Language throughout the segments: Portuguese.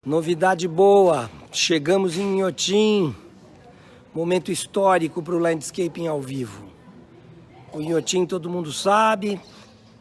Novidade boa, chegamos em Inhotim, momento histórico para o landscaping ao vivo. O Inhotim todo mundo sabe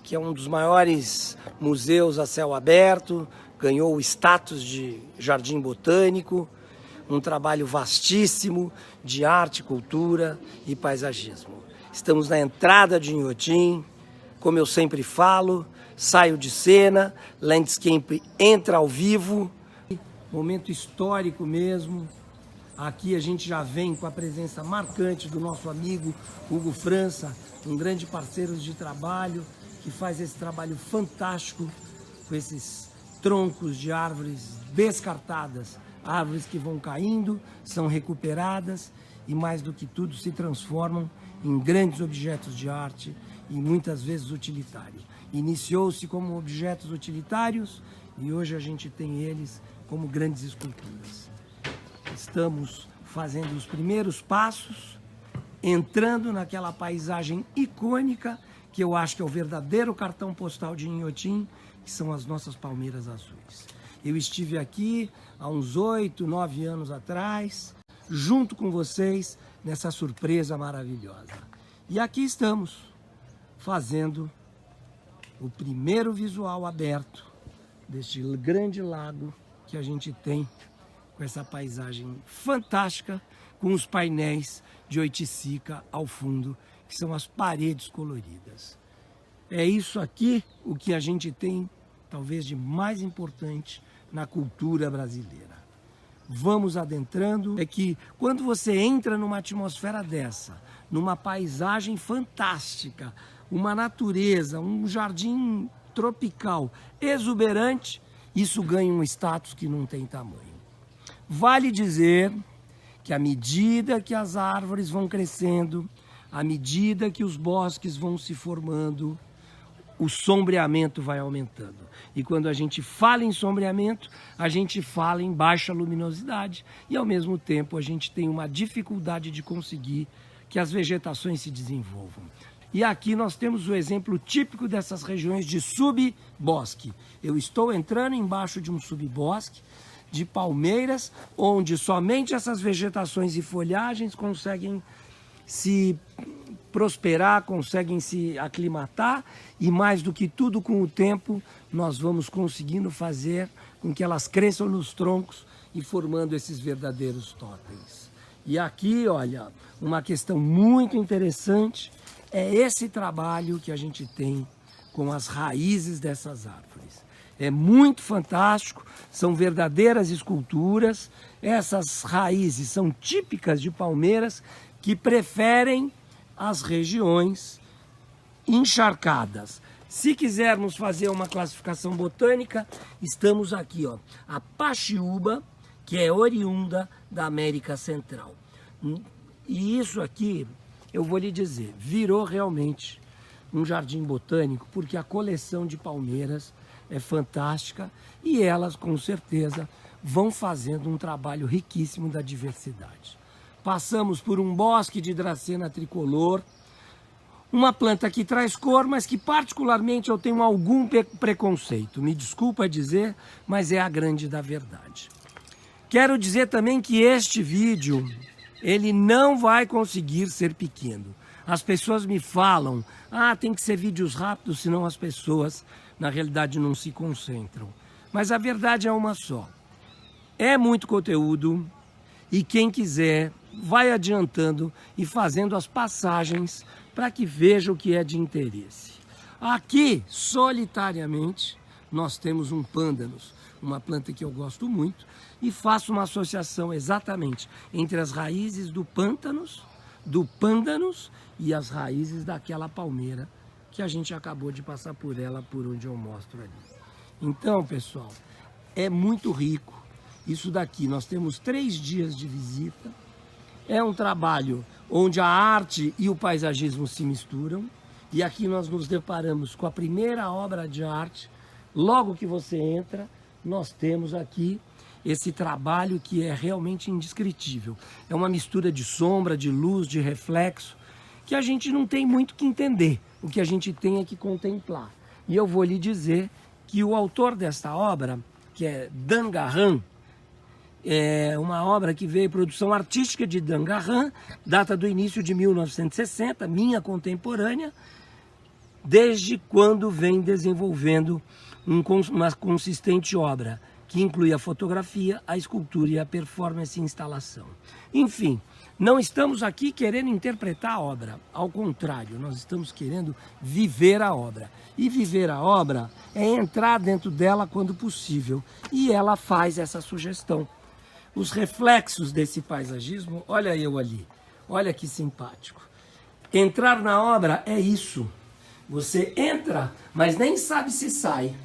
que é um dos maiores museus a céu aberto, ganhou o status de jardim botânico, um trabalho vastíssimo de arte, cultura e paisagismo. Estamos na entrada de Inhotim, como eu sempre falo, saio de cena, landscape entra ao vivo. Momento histórico mesmo. Aqui a gente já vem com a presença marcante do nosso amigo Hugo França, um grande parceiro de trabalho, que faz esse trabalho fantástico com esses troncos de árvores descartadas, árvores que vão caindo, são recuperadas e mais do que tudo se transformam em grandes objetos de arte e muitas vezes utilitários. Iniciou-se como objetos utilitários e hoje a gente tem eles como grandes esculturas. Estamos fazendo os primeiros passos, entrando naquela paisagem icônica que eu acho que é o verdadeiro cartão postal de Inhotim, que são as nossas palmeiras azuis. Eu estive aqui há uns 8, 9 anos atrás, junto com vocês, nessa surpresa maravilhosa. E aqui estamos, fazendo o primeiro visual aberto deste grande lago que a gente tem, com essa paisagem fantástica, com os painéis de oiticica ao fundo, que são as paredes coloridas. É isso aqui o que a gente tem, talvez, de mais importante na cultura brasileira. Vamos adentrando. É que quando você entra numa atmosfera dessa, numa paisagem fantástica, uma natureza, um jardim tropical exuberante, isso ganha um status que não tem tamanho. Vale dizer que à medida que as árvores vão crescendo, à medida que os bosques vão se formando, o sombreamento vai aumentando. E quando a gente fala em sombreamento, a gente fala em baixa luminosidade e ao mesmo tempo a gente tem uma dificuldade de conseguir que as vegetações se desenvolvam. E aqui nós temos o exemplo típico dessas regiões de subbosque. Eu estou entrando embaixo de um subbosque de palmeiras, onde somente essas vegetações e folhagens conseguem se prosperar, conseguem se aclimatar e mais do que tudo com o tempo nós vamos conseguindo fazer com que elas cresçam nos troncos e formando esses verdadeiros totens. E aqui, olha, uma questão muito interessante é esse trabalho que a gente tem com as raízes dessas árvores. É muito fantástico, são verdadeiras esculturas. Essas raízes são típicas de palmeiras que preferem as regiões encharcadas. Se quisermos fazer uma classificação botânica, estamos aqui, ó, a paxiúba, que é oriunda da América Central. E isso aqui, eu vou lhe dizer, virou realmente um jardim botânico, porque a coleção de palmeiras é fantástica e elas, com certeza, vão fazendo um trabalho riquíssimo da diversidade. Passamos por um bosque de dracena tricolor, uma planta que traz cor, mas que particularmente eu tenho algum preconceito. Me desculpa dizer, mas é a grande da verdade. Quero dizer também que este vídeo, ele não vai conseguir ser pequeno. As pessoas me falam, tem que ser vídeos rápidos, senão as pessoas, na realidade, não se concentram. Mas a verdade é uma só. É muito conteúdo e quem quiser vai adiantando e fazendo as passagens para que veja o que é de interesse. Aqui, solitariamente, nós temos um pândanus, uma planta que eu gosto muito, e faço uma associação exatamente entre as raízes do pândanus e as raízes daquela palmeira que a gente acabou de passar por ela, por onde eu mostro ali. Então, pessoal, é muito rico. Isso daqui, nós temos 3 dias de visita. É um trabalho onde a arte e o paisagismo se misturam. E aqui nós nos deparamos com a primeira obra de arte. Logo que você entra, nós temos aqui esse trabalho que é realmente indescritível. É uma mistura de sombra, de luz, de reflexo, que a gente não tem muito que entender. O que a gente tem é que contemplar. E eu vou lhe dizer que o autor desta obra, que é Dan Garran, É uma obra que veio produção artística de Dangarran, data do início de 1960, minha contemporânea, desde quando vem desenvolvendo uma consistente obra, que inclui a fotografia, a escultura e a performance e instalação. Enfim, não estamos aqui querendo interpretar a obra, ao contrário, nós estamos querendo viver a obra. E viver a obra é entrar dentro dela quando possível, e ela faz essa sugestão. Os reflexos desse paisagismo, olha eu ali, olha que simpático. Entrar na obra é isso. Você entra, mas nem sabe se sai.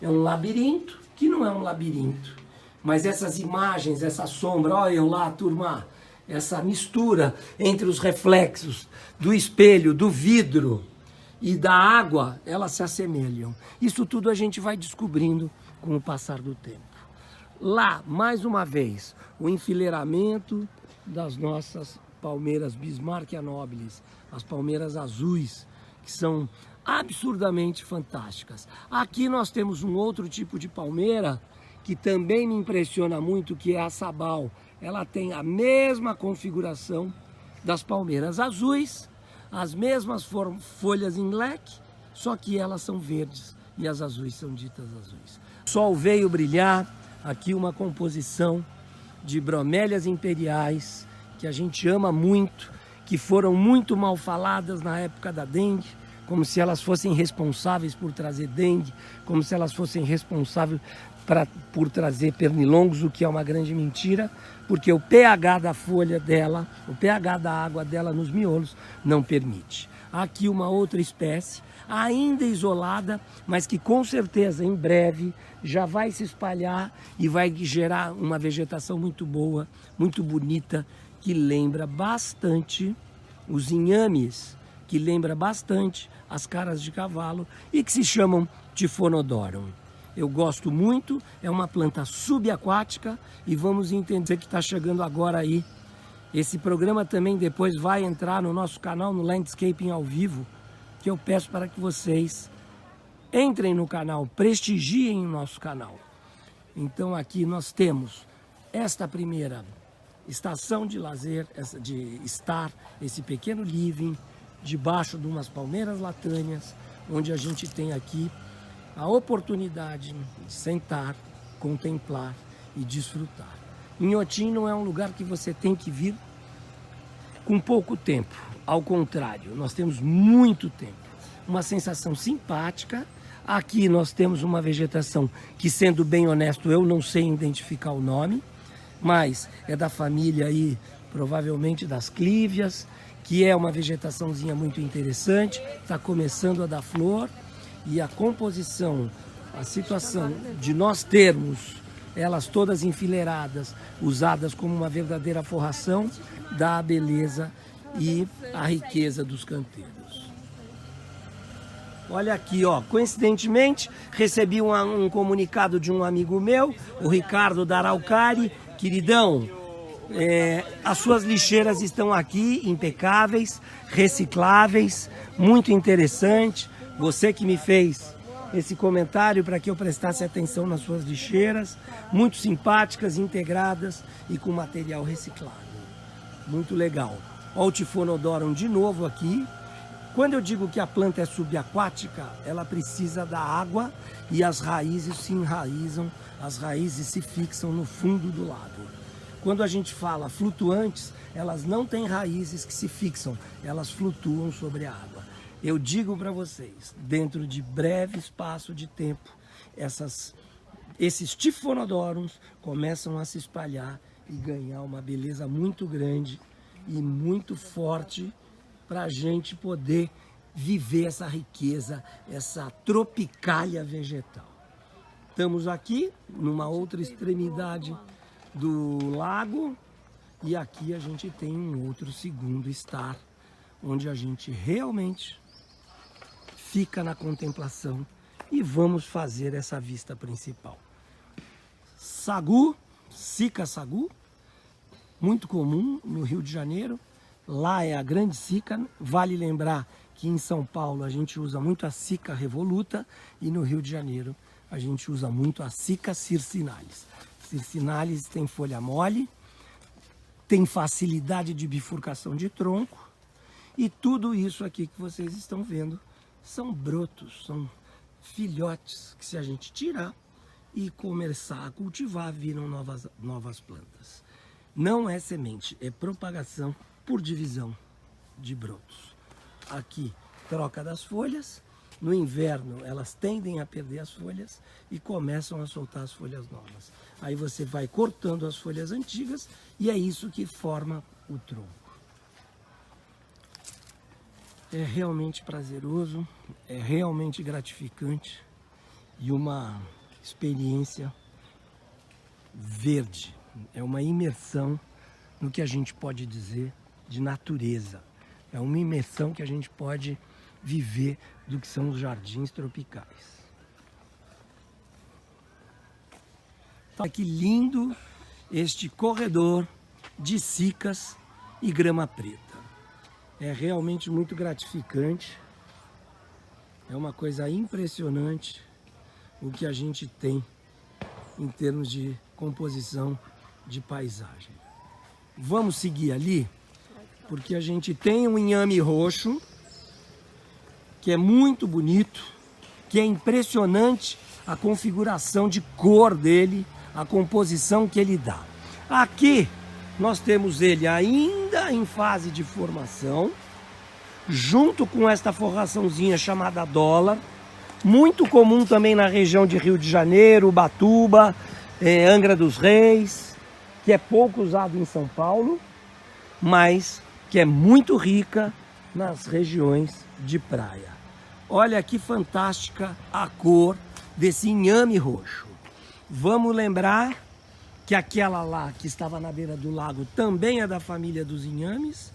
É um labirinto que não é um labirinto. Mas essas imagens, essa sombra, olha eu lá, turma, essa mistura entre os reflexos do espelho, do vidro e da água, elas se assemelham. Isso tudo a gente vai descobrindo com o passar do tempo. Lá, mais uma vez, o enfileiramento das nossas palmeiras Bismarckia nobilis, as palmeiras azuis, que são absurdamente fantásticas. Aqui nós temos um outro tipo de palmeira que também me impressiona muito, que é a Sabal. Ela tem a mesma configuração das palmeiras azuis, as mesmas folhas em leque, só que elas são verdes e as azuis são ditas azuis. O sol veio brilhar, aqui uma composição de bromélias imperiais, que a gente ama muito, que foram muito mal faladas na época da dengue, como se elas fossem responsáveis por trazer dengue, como se elas fossem responsáveis por trazer pernilongos, o que é uma grande mentira, porque o pH da folha dela, o pH da água dela nos miolos não permite. Aqui uma outra espécie, ainda isolada, mas que com certeza em breve já vai se espalhar e vai gerar uma vegetação muito boa, muito bonita, que lembra bastante os inhames, que lembra bastante as caras de cavalo e que se chamam Typhonodoron. Eu gosto muito, é uma planta subaquática e vamos entender que está chegando agora aí. Esse programa também depois vai entrar no nosso canal, no Landscaping ao Vivo, que eu peço para que vocês entrem no canal, prestigiem o nosso canal. Então aqui nós temos esta primeira estação de lazer, de estar, esse pequeno living, debaixo de umas palmeiras latâneas, onde a gente tem aqui a oportunidade de sentar, contemplar e desfrutar. Inhotim não é um lugar que você tem que vir com pouco tempo, ao contrário, nós temos muito tempo, uma sensação simpática. Aqui nós temos uma vegetação que, sendo bem honesto, eu não sei identificar o nome, mas é da família aí, provavelmente das clívias, que é uma vegetaçãozinha muito interessante, está começando a dar flor, e a composição, a situação de nós termos elas todas enfileiradas, usadas como uma verdadeira forração, dá a beleza e a riqueza dos canteiros. Olha aqui, ó, coincidentemente, recebi um comunicado de um amigo meu, o Ricardo Daralcari. Queridão, as suas lixeiras estão aqui, impecáveis, recicláveis, muito interessante. Você que me fez esse comentário para que eu prestasse atenção nas suas lixeiras, muito simpáticas, integradas e com material reciclado. Muito legal. Olha o Typhonodoron de novo aqui. Quando eu digo que a planta é subaquática, ela precisa da água e as raízes se enraizam, as raízes se fixam no fundo do lago. Quando a gente fala flutuantes, elas não têm raízes que se fixam, elas flutuam sobre a água. Eu digo para vocês, dentro de breve espaço de tempo, esses Typhonodorons começam a se espalhar e ganhar uma beleza muito grande e muito forte para a gente poder viver essa riqueza, essa tropicália vegetal. Estamos aqui numa outra extremidade do lago e aqui a gente tem um outro segundo estar, onde a gente realmente fica na contemplação e vamos fazer essa vista principal. Sagu, Sica sagu, muito comum no Rio de Janeiro. Lá é a grande sica. Vale lembrar que em São Paulo a gente usa muito a sica revoluta e no Rio de Janeiro a gente usa muito a sica circinalis. Circinales tem folha mole, tem facilidade de bifurcação de tronco, e tudo isso aqui que vocês estão vendo são brotos, são filhotes que, se a gente tirar e começar a cultivar, viram novas plantas. Não é semente, é propagação por divisão de brotos. Aqui, troca das folhas. No inverno, elas tendem a perder as folhas e começam a soltar as folhas novas. Aí você vai cortando as folhas antigas e é isso que forma o tronco. É realmente prazeroso, é realmente gratificante e uma experiência verde. É uma imersão no que a gente pode dizer de natureza. É uma imersão que a gente pode viver do que são os jardins tropicais. Olha que lindo este corredor de cicas e grama preta. É realmente muito gratificante. É uma coisa impressionante o que a gente tem em termos de composição de paisagem. Vamos seguir ali, porque a gente tem um inhame roxo, que é muito bonito, que é impressionante a configuração de cor dele, a composição que ele dá. Aqui nós temos ele ainda em fase de formação, junto com esta forraçãozinha chamada dólar, muito comum também na região de Rio de Janeiro, Ubatuba, Angra dos Reis, que é pouco usado em São Paulo, mas que é muito rica nas regiões de praia. Olha que fantástica a cor desse inhame roxo. Vamos lembrar que aquela lá que estava na beira do lago também é da família dos inhames.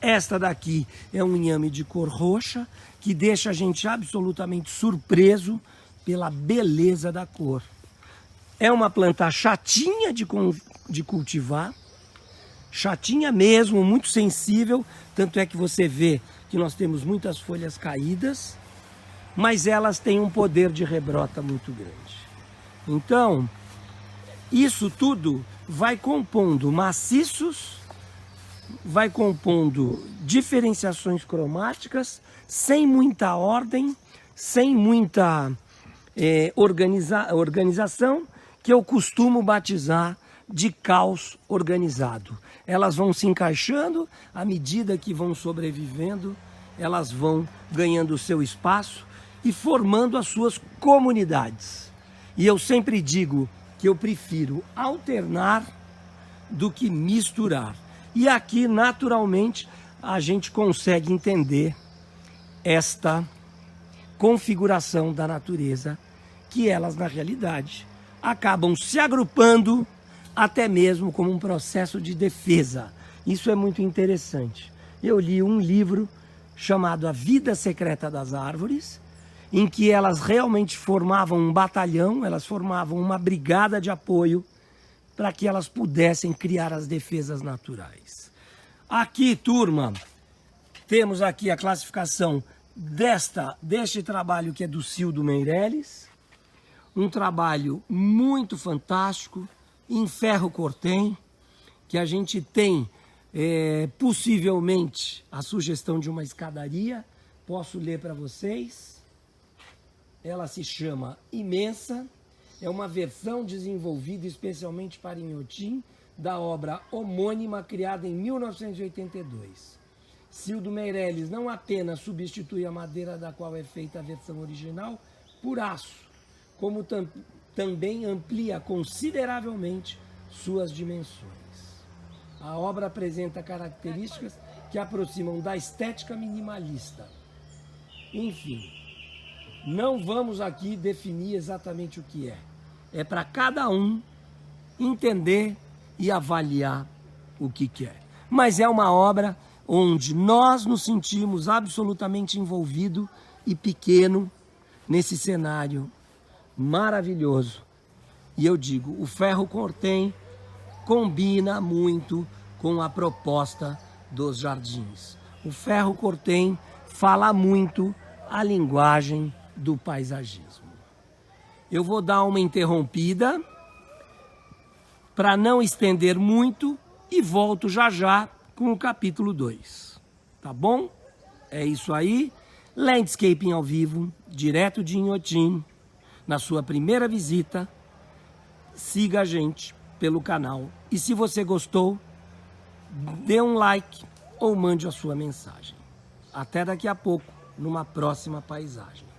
Esta daqui é um inhame de cor roxa, que deixa a gente absolutamente surpreso pela beleza da cor. É uma planta chatinha de cultivar, chatinha mesmo, muito sensível, tanto é que você vê que nós temos muitas folhas caídas, mas elas têm um poder de rebrota muito grande. Então, isso tudo vai compondo maciços, vai compondo diferenciações cromáticas, sem muita ordem, sem muita organização, que eu costumo batizar de caos organizado. Elas vão se encaixando, à medida que vão sobrevivendo, elas vão ganhando o seu espaço e formando as suas comunidades. E eu sempre digo que eu prefiro alternar do que misturar. E aqui, naturalmente, a gente consegue entender esta configuração da natureza, que elas, na realidade, acabam se agrupando até mesmo como um processo de defesa. Isso é muito interessante. Eu li um livro chamado A Vida Secreta das Árvores, em que elas realmente formavam um batalhão, elas formavam uma brigada de apoio para que elas pudessem criar as defesas naturais. Aqui, turma, temos aqui a classificação deste trabalho que é do Cildo Meirelles, um trabalho muito fantástico, em ferro cortem, que a gente tem possivelmente a sugestão de uma escadaria. Posso ler para vocês. Ela se chama Imensa, é uma versão desenvolvida especialmente para Inhotim, da obra homônima criada em 1982. Cildo Meirelles não apenas substitui a madeira da qual é feita a versão original por aço, como também amplia consideravelmente suas dimensões. A obra apresenta características que aproximam da estética minimalista. Enfim, não vamos aqui definir exatamente o que é. É para cada um entender e avaliar o que quer. Mas é uma obra onde nós nos sentimos absolutamente envolvido e pequeno nesse cenário maravilhoso. E eu digo, o ferro cortem combina muito com a proposta dos jardins. O ferro cortem fala muito a linguagem do paisagismo. Eu vou dar uma interrompida para não estender muito, e volto já já com o capítulo 2. Tá bom? É isso aí. Landscaping ao vivo, direto de Inhotim. Na sua primeira visita, siga a gente pelo canal. E se você gostou, dê um like ou mande a sua mensagem. Até daqui a pouco, numa próxima paisagem.